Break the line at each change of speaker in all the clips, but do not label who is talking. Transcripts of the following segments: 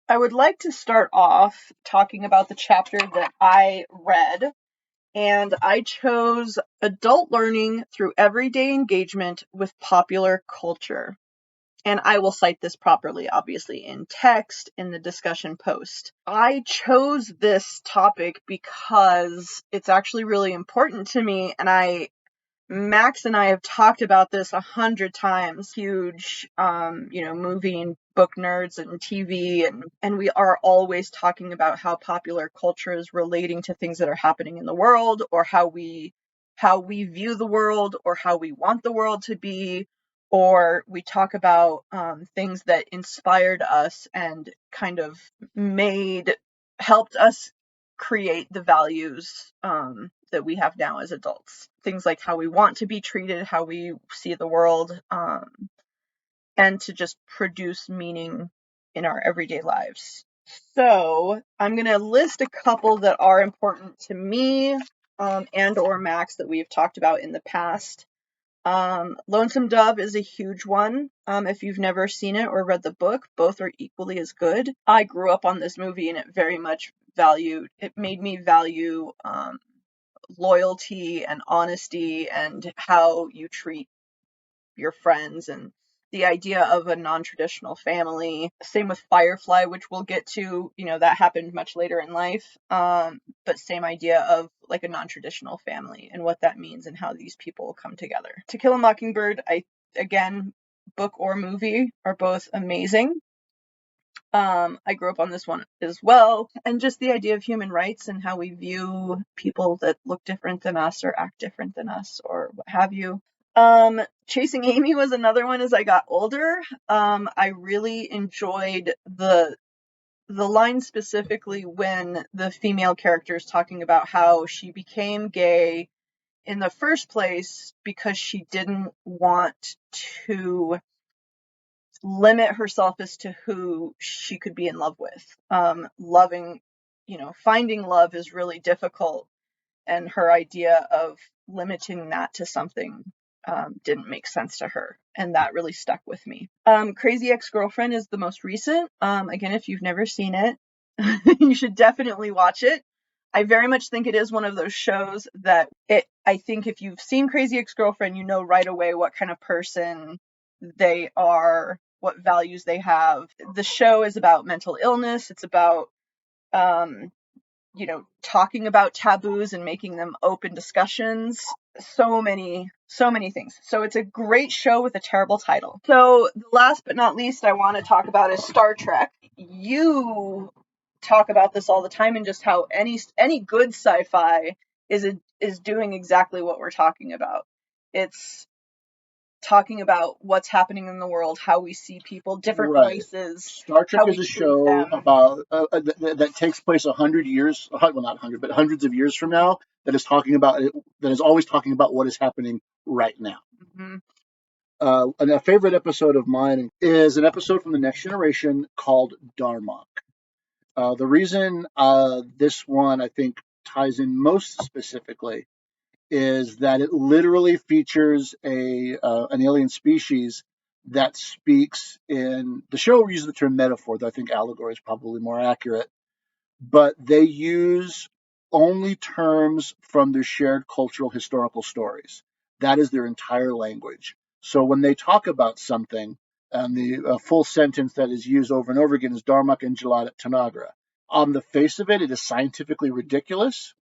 I would like to start off talking about the chapter that I read, and I chose Adult Learning Through Everyday Engagement with Popular Culture. And I will cite this properly, obviously, in text in the discussion post. I chose this topic because it's actually really important to me, and Max and I have talked about this 100 times. Huge, movie and book nerds and TV, and we are always talking about how popular culture is relating to things that are happening in the world, or how we view the world, or how we want the world to be, or we talk about things that inspired us and kind of helped us create the values that we have now as adults. Things like how we want to be treated, how we see the world, and to just produce meaning in our everyday lives. So I'm going to list a couple that are important to me and or Max that we've talked about in the past. Lonesome Dove is a huge one. If you've never seen it or read the book, both are equally as good. I grew up on this movie and it made me value loyalty and honesty and how you treat your friends and the idea of a non-traditional family. Same with Firefly, which we'll get to, that happened much later in life. But same idea of like a non-traditional family and what that means and how these people come together. To Kill a Mockingbird, again, book or movie are both amazing. I grew up on this one as well, and just the idea of human rights and how we view people that look different than us or act different than us or what have you. Chasing Amy was another one as I got older. I really enjoyed the line specifically when the female character is talking about how she became gay in the first place because she didn't want to limit herself as to who she could be in love with. Finding love is really difficult, and her idea of limiting that to something didn't make sense to her, and that really stuck with me. Crazy Ex-Girlfriend is the most recent. Again, if you've never seen it, you should definitely watch it. I very much think it is one of those shows that I think if you've seen Crazy Ex-Girlfriend, you know right away what kind of person they are, what values they have. The show is about mental illness. It's about talking about taboos and making them open discussions. So many things. So it's a great show with a terrible title. So the last but not least I want to talk about is Star Trek. You talk about this all the time, and just how any good sci-fi is doing exactly what we're talking about. It's talking about what's happening in the world, how we see people, different races.
Star Trek is a show about that takes place 100 years, well, not 100, but hundreds of years from now. That is always talking about what is happening right now.
Mm-hmm.
And a favorite episode of mine is an episode from The Next Generation called Darmok. The reason this one I think ties in most specifically is that it literally features an alien species that speaks in the show. We use the term metaphor, though I think allegory is probably more accurate. But they use only terms from their shared cultural historical stories. That is their entire language. So when they talk about something, and the full sentence that is used over and over again is Darmak and Jalad Tanagra. On the face of it, it is scientifically ridiculous.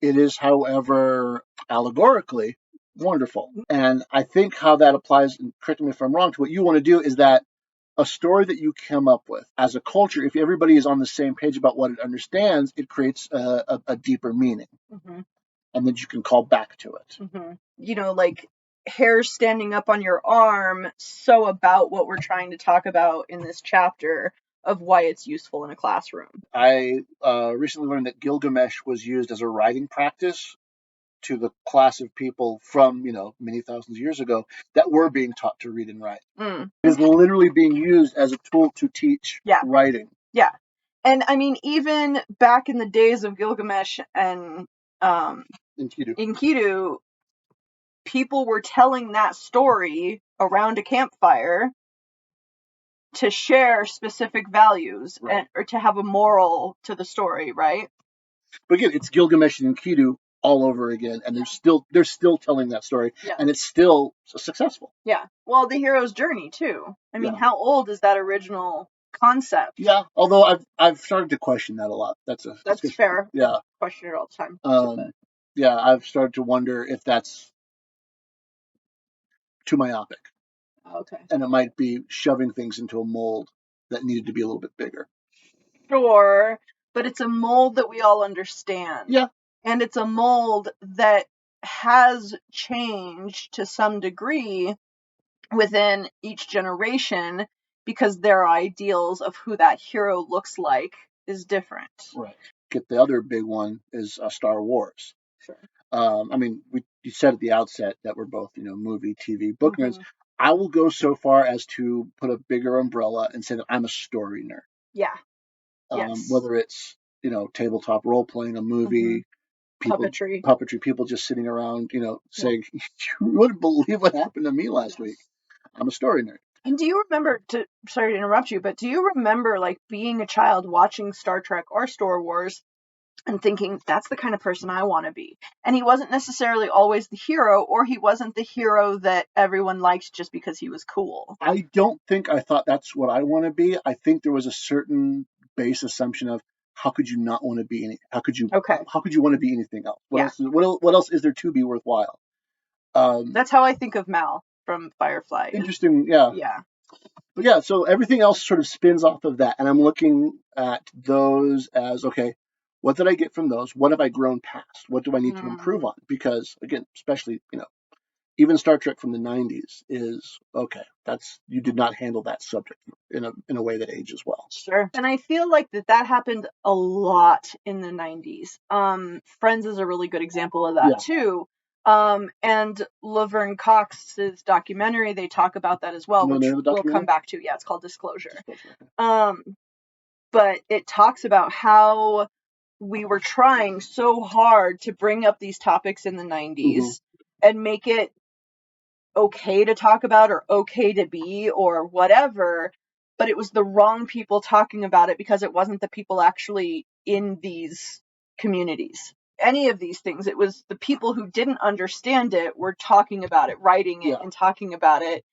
It is, however, allegorically wonderful. And I think how that applies, and correct me if I'm wrong, to what you want to do is that a story that you come up with as a culture, if everybody is on the same page about what it understands, it creates a deeper meaning. Mm-hmm. And then you can call back to it.
Mm-hmm. Like hair standing up on your arm, so about what we're trying to talk about in this chapter of why it's useful in a classroom.
I recently learned that Gilgamesh was used as a writing practice to the class of people from, many thousands of years ago that were being taught to read and write. It is literally being used as a tool to teach writing.
Yeah. And I mean, even back in the days of Gilgamesh and Enkidu, people were telling that story around a campfire to share specific values
Right.
or to have a moral to the story, right?
But again, it's Gilgamesh and Enkidu all over again, and they're still telling that story,
Yeah.
and it's still successful.
Yeah. Well, the hero's journey too. I mean,
Yeah.
how old is that original concept?
Yeah, although I've started to question that a lot. That's a
That's
discussion.
fair.
Yeah.
I question it all the time.
Yeah, I've started to wonder if that's too myopic,
Okay.
and it might be shoving things into a mold that needed to be a little bit bigger.
Sure, but it's a mold that we all understand.
Yeah.
And it's a mold that has changed to some degree within each generation because their ideals of who that hero looks like is different.
Right. Get the other big one is Star Wars.
Sure.
I mean, you said at the outset that we're both, movie, TV, book nerds.
Mhm.
I will go so far as to put a bigger umbrella and say that I'm a story nerd.
Yeah. Yes.
Whether it's, tabletop role playing, a movie, people,
Puppetry.
people just sitting around, saying, you wouldn't believe what happened to me last week. I'm a story nerd.
And do you remember, sorry to interrupt you, but do you remember like being a child watching Star Trek or Star Wars and thinking, that's the kind of person I want to be? And he wasn't necessarily always the hero, or he wasn't the hero that everyone liked just because he was cool.
I don't think I thought that's what I want to be. I think there was a certain base assumption of how could you not want to be any? How could you?
Okay.
How could you want to be anything else? What
Yeah.
else? What else is there to be worthwhile?
That's how I think of Mal from Firefly.
Interesting. Yeah.
Yeah.
But yeah, so everything else sort of spins off of that, and I'm looking at those as okay. What did I get from those? What have I grown past? What do I need to improve on? Because again, especially even Star Trek from the '90s is okay. You did not handle that subject in a way that ages well.
Sure. And I feel like that happened a lot in the 90s. Friends is a really good example of that too. And Laverne Cox's documentary, they talk about that as well, which we'll come back to. Yeah, it's called Disclosure. But it talks about how we were trying so hard to bring up these topics in the 90s and make it okay to talk about or okay to be or whatever, but it was the wrong people talking about it because it wasn't the people actually in these communities. Any of these things, it was the people who didn't understand it were talking about it, writing it and talking about it,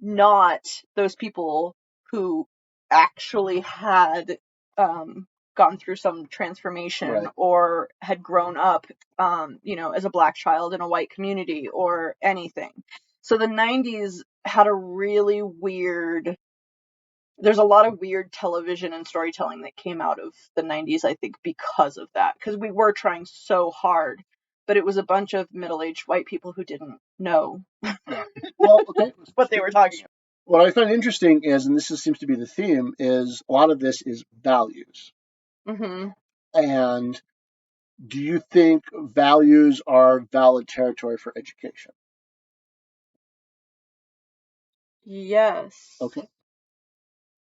not those people who actually had gone through some transformation or had grown up, as a Black child in a white community or anything. So the 90s had there's a lot of weird television and storytelling that came out of the 90s, I think, because of that. Because we were trying so hard, but it was a bunch of middle-aged white people who didn't know what they were talking about.
What I find interesting is, and seems to be the theme, is a lot of this is values. And do you think values are valid territory for education?
Yes.
Okay.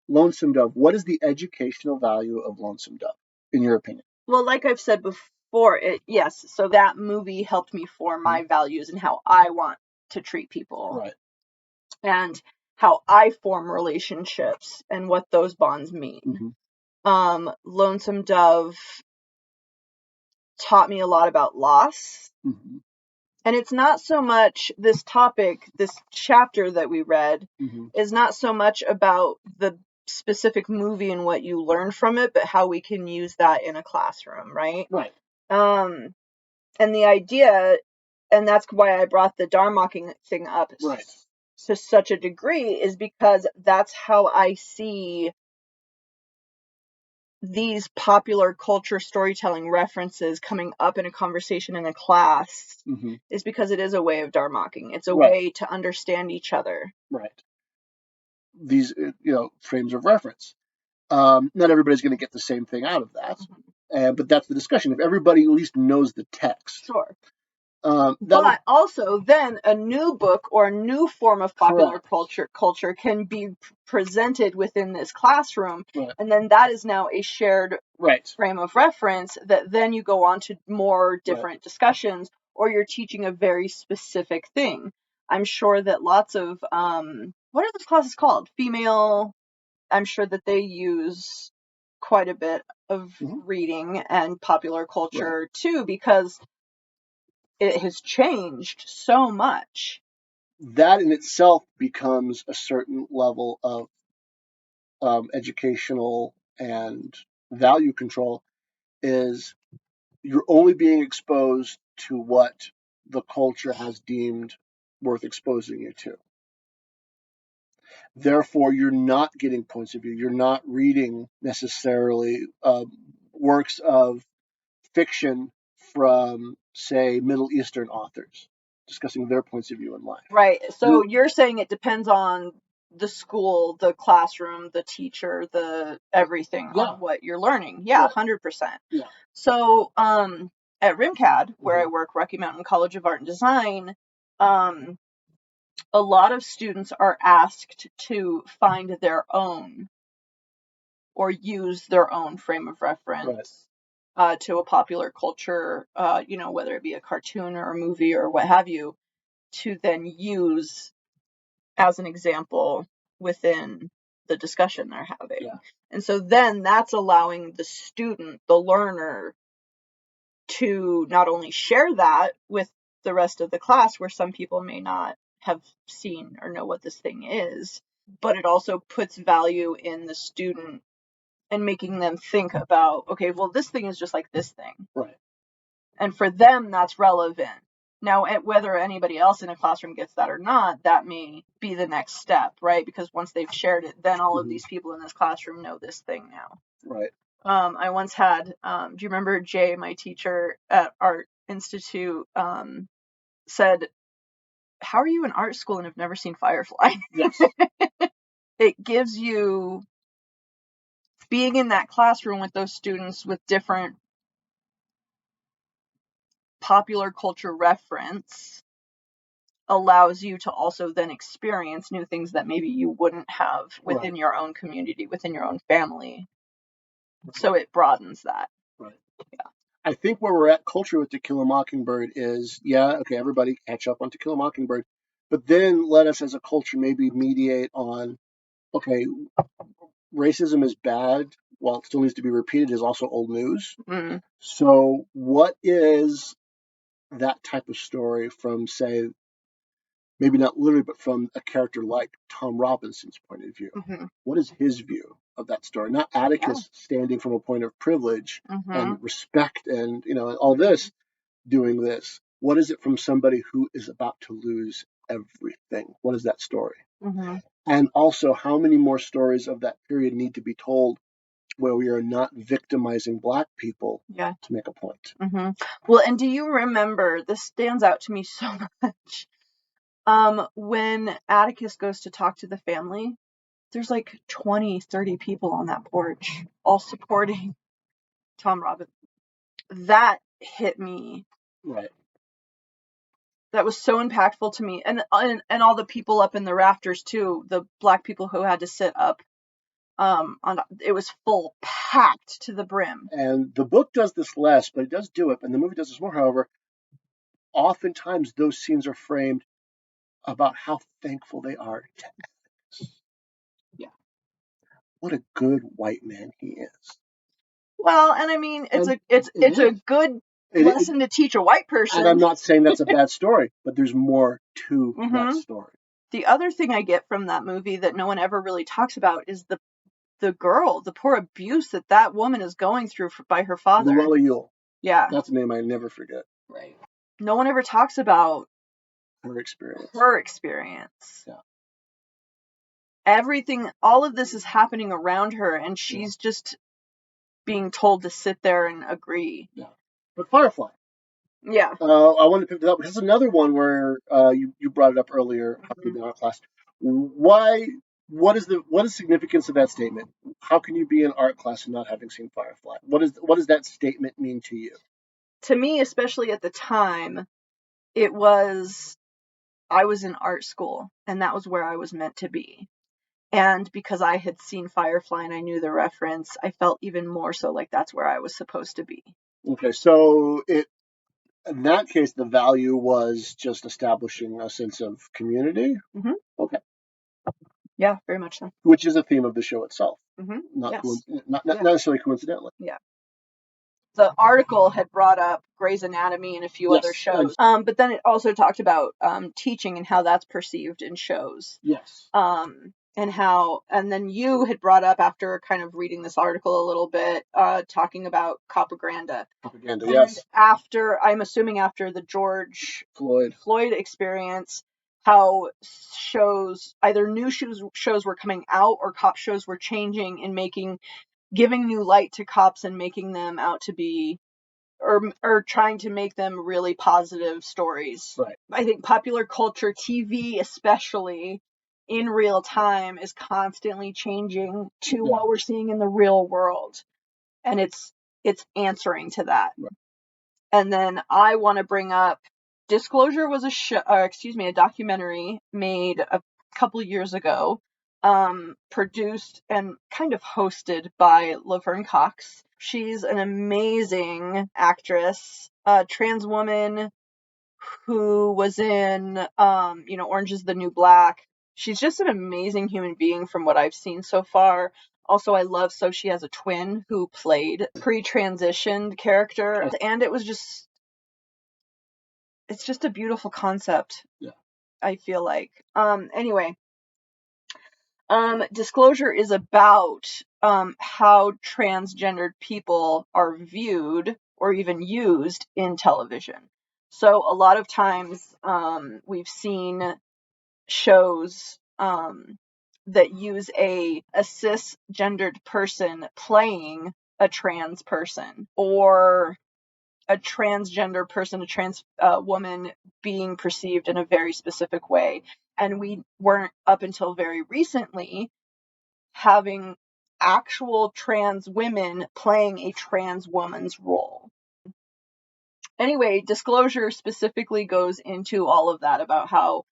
Lonesome Dove. What is the educational value of Lonesome Dove, in your opinion?
Well, like I've said before, yes. So that movie helped me form my values and how I want to treat people.
Right.
And how I form relationships and what those bonds mean. Lonesome Dove taught me a lot about loss. And it's not so much this topic, this chapter that we read, is not so much about the specific movie and what you learn from it, but how we can use that in a classroom, right?
Right.
And the idea, and that's why I brought the Darmocking thing up to such a degree, is because that's how I see these popular culture storytelling references coming up in a conversation in a class is because it is a way of Darmocking. It's a way to understand each other.
Right. These, frames of reference. Not everybody's going to get the same thing out of that, but that's the discussion. If everybody at least knows the text.
Sure. But also, then a new book or a new form of popular culture can be presented within this classroom, and then that is now a shared frame of reference that then you go on to more different discussions, or you're teaching a very specific thing. I'm sure that lots of what are those classes called? Female I'm sure that they use quite a bit of reading and popular culture too, because it has changed so much.
That in itself becomes a certain level of educational and value control, is you're only being exposed to what the culture has deemed worth exposing you to. Therefore, you're not getting points of view. You're not reading necessarily works of fiction from, say, Middle Eastern authors discussing their points of view in life.
Right. So you're saying it depends on the school, the classroom, the teacher, the everything on what you're learning. Yeah, 100%.
Yeah.
So at RIMCAD, where I work, Rocky Mountain College of Art and Design, a lot of students are asked to find their own or use their own frame of reference to a popular culture, whether it be a cartoon or a movie or what have you, to then use as an example within the discussion they're having.
Yeah.
And so then that's allowing the student, the learner, to not only share that with the rest of the class, where some people may not have seen or know what this thing is, but it also puts value in the student and making them think about, okay, well, this thing is just like this thing.
Right.
And for them, that's relevant. Now, whether anybody else in a classroom gets that or not, that may be the next step, right? Because once they've shared it, then all of these people in this classroom know this thing now.
Right.
I once had, do you remember Jay, my teacher at Art Institute, said, how are you in art school and have never seen Firefly?
Yes.
It gives you, being in that classroom with those students with different popular culture reference, allows you to also then experience new things that maybe you wouldn't have within your own community, within your own family. So it broadens that.
Right.
Yeah.
I think where we're at culture with To Kill a Mockingbird is, okay, everybody catch up on To Kill a Mockingbird, but then let us as a culture maybe mediate on, okay, racism is bad, while it still needs to be repeated, is also old news. So what is that type of story from, say, maybe not literally, but from a character like Tom Robinson's point of view? What is his view of that story? Not Atticus standing from a point of privilege and respect and, all this, doing this. What is it from somebody who is about to lose everything? What is that story? And also, how many more stories of that period need to be told where we are not victimizing Black people to make a point?
Well, and do you remember, this stands out to me so much, when Atticus goes to talk to the family, there's like 20, 30 people on that porch, all supporting Tom Robinson. That hit me.
Right.
That was so impactful to me. And all the people up in the rafters too, the Black people who had to sit up, it was full, packed to the brim.
And the book does this less, but it does do it, and the movie does this more. However, oftentimes those scenes are framed about how thankful they are to Atticus. Yeah. What a good white man he is.
Well, and I mean, it's a good lesson to teach a white person.
And I'm not saying that's a bad story, but there's more to that story.
The other thing I get from that movie that no one ever really talks about is the girl, the poor abuse that woman is going through by her father.
Luella Yule.
Yeah.
That's a name I never forget.
Right. No one ever talks about
her experience.
Yeah. Everything, all of this is happening around her, and she's just being told to sit there and agree.
Yeah. But Firefly.
Yeah.
I want to pick that up. This is another one where you brought it up earlier in our class. What is the significance of that statement? How can you be in art class and not having seen Firefly? What does that statement mean to you?
To me, especially at the time, I was in art school, and that was where I was meant to be. And because I had seen Firefly and I knew the reference, I felt even more so like that's where I was supposed to be.
Okay, so in that case, the value was just establishing a sense of community? Okay.
Yeah, very much so.
which is a theme of the show itself.
Yes.
Not necessarily coincidentally.
Yeah. The article had brought up Grey's Anatomy and a few other shows, but then it also talked about teaching and how that's perceived in shows.
Yes.
And then you had brought up, after kind of reading this article a little bit, talking about propaganda.
Propaganda,
And
yes.
I'm assuming after the George Floyd experience, how shows, either new shows were coming out or cop shows were changing and giving new light to cops and making them out to be, or trying to make them really positive stories.
Right.
I think popular culture, TV especially, in real time is constantly changing to what we're seeing in the real world, and it's answering to that.
Right.
And then I want to bring up Disclosure was a documentary made a couple years ago, produced and kind of hosted by Laverne Cox. She's an amazing actress, a trans woman who was in, Orange is the New Black. She's just an amazing human being from what I've seen so far. Also, I love she has a twin who played pre-transitioned character, and it's just a beautiful concept.
Yeah.
I feel like. Anyway, Disclosure is about how transgendered people are viewed or even used in television. So a lot of times we've seen shows that use a cisgendered person playing a trans person, or a transgender person, a trans woman, being perceived in a very specific way. And we weren't, up until very recently, having actual trans women playing a trans woman's role. Anyway, Disclosure specifically goes into all of that, about how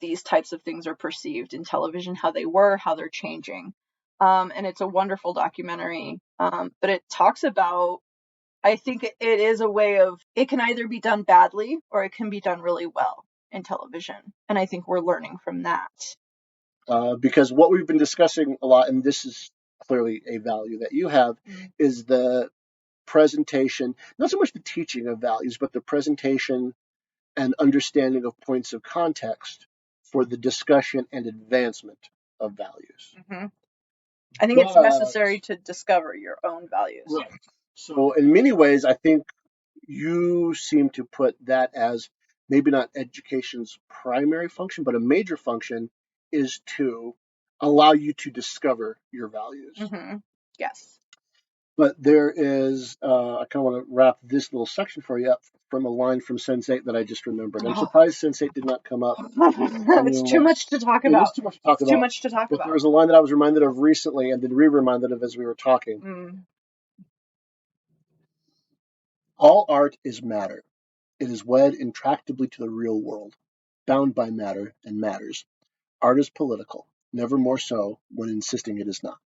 these types of things are perceived in television, how they were, how they're changing. And it's a wonderful documentary. But it talks about, I think it is a way of, it can either be done badly or it can be done really well in television. And I think we're learning from that.
Because what we've been discussing a lot, and this is clearly a value that you have, is the presentation, not so much the teaching of values, but the presentation and understanding of points of context for the discussion and advancement of values.
I think it's necessary to discover your own values.
Right. So in many ways, I think you seem to put that as maybe not education's primary function, but a major function is to allow you to discover your values.
Yes.
But there is, I kind of want to wrap this little section for you up from a line from Sense8 that I just remembered. I'm surprised Sense8 did not come up.
It's too much to talk about.
It is too much to talk about.
Too much to talk about.
But there was a line that I was reminded of recently and then re-reminded of as we were talking. All art is matter. It is wed intractably to the real world, bound by matter and matters. Art is political, never more so when insisting it is not.